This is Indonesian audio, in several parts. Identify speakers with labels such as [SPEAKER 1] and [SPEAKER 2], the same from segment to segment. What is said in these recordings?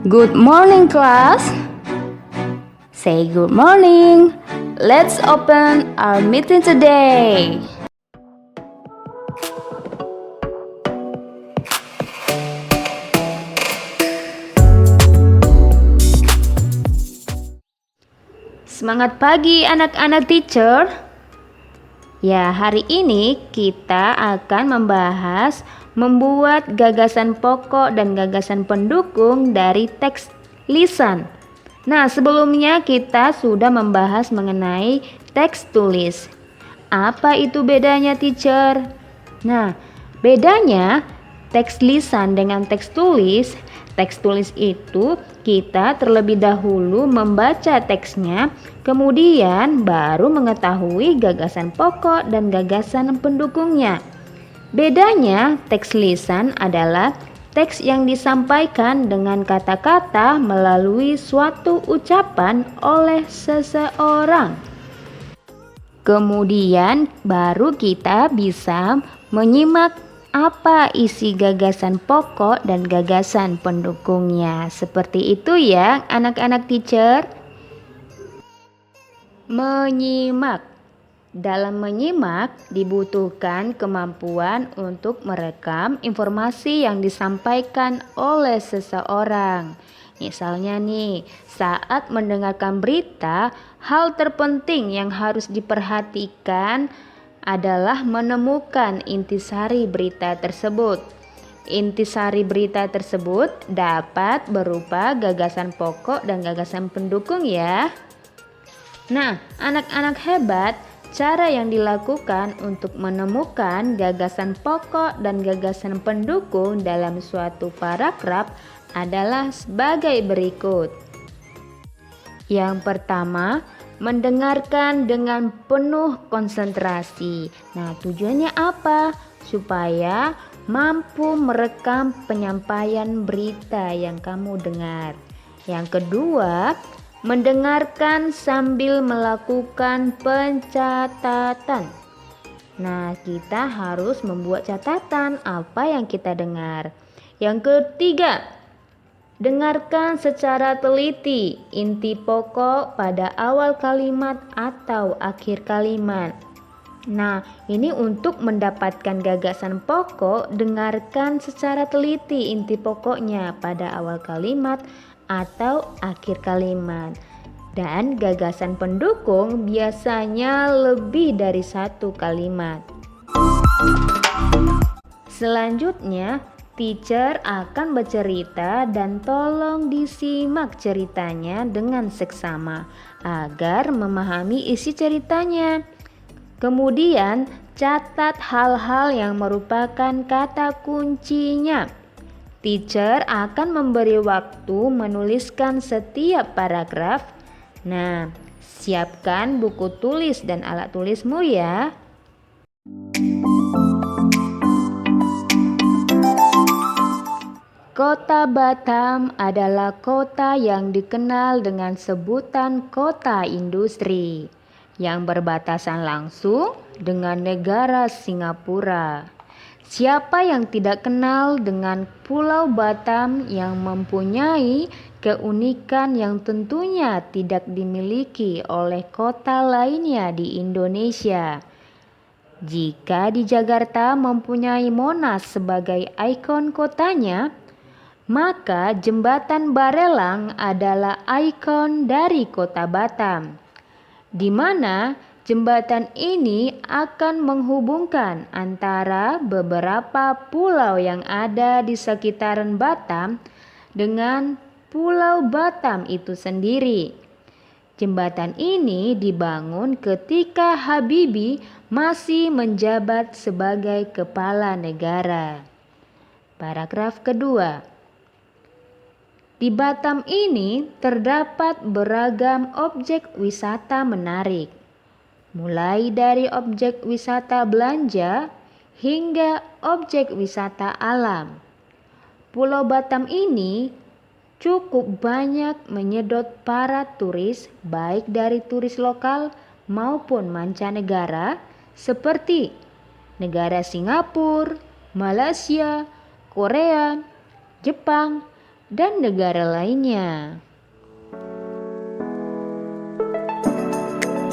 [SPEAKER 1] Good morning, class. Say good morning. Let's open our meeting today. Semangat pagi anak-anak teacher. Ya, hari ini kita akan membahas membuat gagasan pokok dan gagasan pendukung dari teks lisan. Nah, sebelumnya kita sudah membahas mengenai teks tulis. Apa itu bedanya, teacher? Nah, bedanya teks lisan dengan teks tulis. Teks tulis itu kita terlebih dahulu membaca teksnya, kemudian baru mengetahui gagasan pokok dan gagasan pendukungnya. Bedanya teks lisan adalah teks yang disampaikan dengan kata-kata melalui suatu ucapan oleh seseorang. Kemudian baru kita bisa menyimak apa isi gagasan pokok dan gagasan pendukungnya. Seperti itu ya anak-anak teacher. Menyimak. Dalam menyimak dibutuhkan kemampuan untuk merekam informasi yang disampaikan oleh seseorang. Misalnya nih, saat mendengarkan berita, hal terpenting yang harus diperhatikan adalah menemukan intisari berita tersebut. Intisari berita tersebut dapat berupa gagasan pokok dan gagasan pendukung ya. Nah, anak-anak hebat, cara yang dilakukan untuk menemukan gagasan pokok dan gagasan pendukung dalam suatu paragraf adalah sebagai berikut. Yang pertama, mendengarkan dengan penuh konsentrasi. Nah, tujuannya apa? Supaya mampu merekam penyampaian berita yang kamu dengar. Yang kedua, mendengarkan sambil melakukan pencatatan. Nah, kita harus membuat catatan apa yang kita dengar. Yang ketiga, dengarkan secara teliti inti pokok pada awal kalimat atau akhir kalimat. Nah, ini untuk mendapatkan gagasan pokok, dengarkan secara teliti inti pokoknya pada awal kalimat atau akhir kalimat. Dan gagasan pendukung biasanya lebih dari satu kalimat. Selanjutnya, teacher akan bercerita dan tolong disimak ceritanya dengan seksama agar memahami isi ceritanya. Kemudian, catat hal-hal yang merupakan kata kuncinya. Teacher akan memberi waktu menuliskan setiap paragraf. Nah, siapkan buku tulis dan alat tulismu ya. Kota Batam adalah kota yang dikenal dengan sebutan kota industri, yang berbatasan langsung dengan negara Singapura. Siapa yang tidak kenal dengan Pulau Batam yang mempunyai keunikan yang tentunya tidak dimiliki oleh kota lainnya di Indonesia? Jika di Jakarta mempunyai Monas sebagai ikon kotanya, maka Jembatan Barelang adalah ikon dari kota Batam, di mana jembatan ini akan menghubungkan antara beberapa pulau yang ada di sekitaran Batam dengan Pulau Batam itu sendiri. Jembatan ini dibangun ketika Habibie masih menjabat sebagai kepala negara. Paragraf kedua. Di Batam ini terdapat beragam objek wisata menarik, mulai dari objek wisata belanja hingga objek wisata alam. Pulau Batam ini cukup banyak menyedot para turis, baik dari turis lokal maupun mancanegara seperti negara Singapura, Malaysia, Korea, Jepang, dan negara lainnya.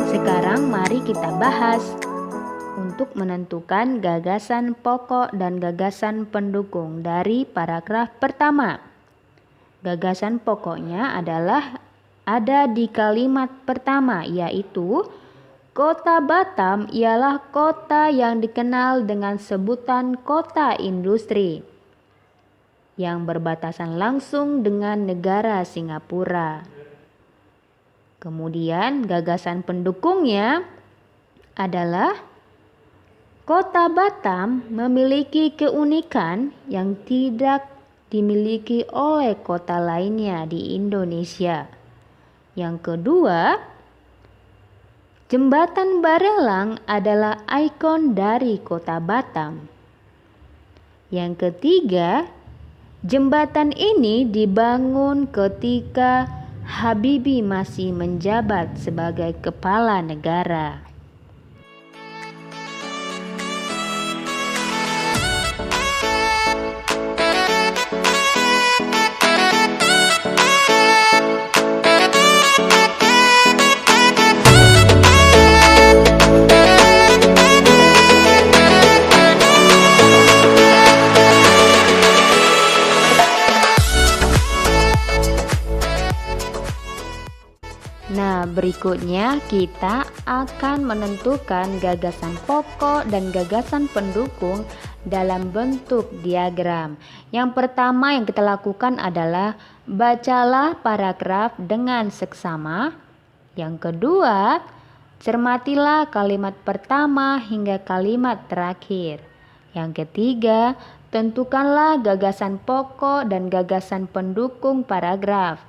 [SPEAKER 1] Sekarang mari kita bahas untuk menentukan gagasan pokok dan gagasan pendukung dari paragraf pertama. Gagasan pokoknya adalah ada di kalimat pertama, yaitu Kota Batam ialah kota yang dikenal dengan sebutan kota industri yang berbatasan langsung dengan negara Singapura. Kemudian gagasan pendukungnya adalah Kota Batam memiliki keunikan yang tidak dimiliki oleh kota lainnya di Indonesia. Yang kedua, Jembatan Barelang adalah ikon dari Kota Batam. Yang ketiga, jembatan ini dibangun ketika Habibie masih menjabat sebagai kepala negara. Nah, berikutnya kita akan menentukan gagasan pokok dan gagasan pendukung dalam bentuk diagram. Yang pertama yang kita lakukan adalah bacalah paragraf dengan seksama. Yang kedua, cermatilah kalimat pertama hingga kalimat terakhir. Yang ketiga, tentukanlah gagasan pokok dan gagasan pendukung paragraf.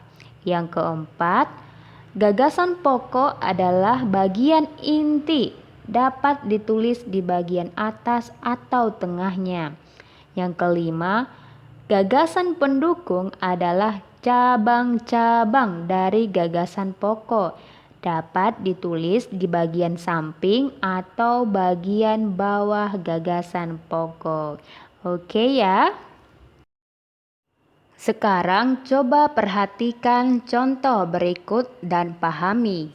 [SPEAKER 1] Yang keempat, gagasan pokok adalah bagian inti, dapat ditulis di bagian atas atau tengahnya. Yang kelima, gagasan pendukung adalah cabang-cabang dari gagasan pokok, dapat ditulis di bagian samping atau bagian bawah gagasan pokok. Oke ya? Sekarang coba perhatikan contoh berikut dan pahami.